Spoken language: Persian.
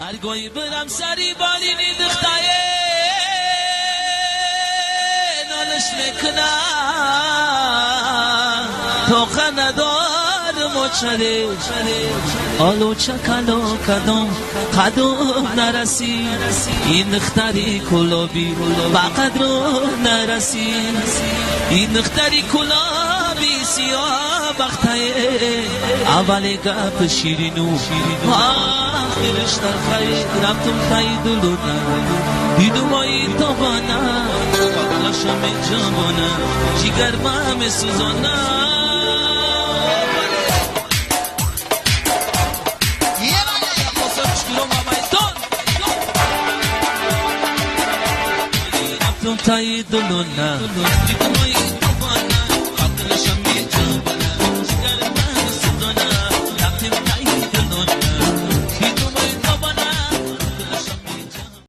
هرگاهی برم سری بالینی دختایه نالش میکنم توقع ندارم و چره آلو چکلو قدم نرسی این دختری کلابی فقط رو نرسی این دختری کلابی سیاه بختای اول گپ شیرینو آخرش در خیر رفتم تایی دلونا دیدم این تابانا لاشم جوانا جگر بهم سوزانا رفتم تایی دلونا دیدم این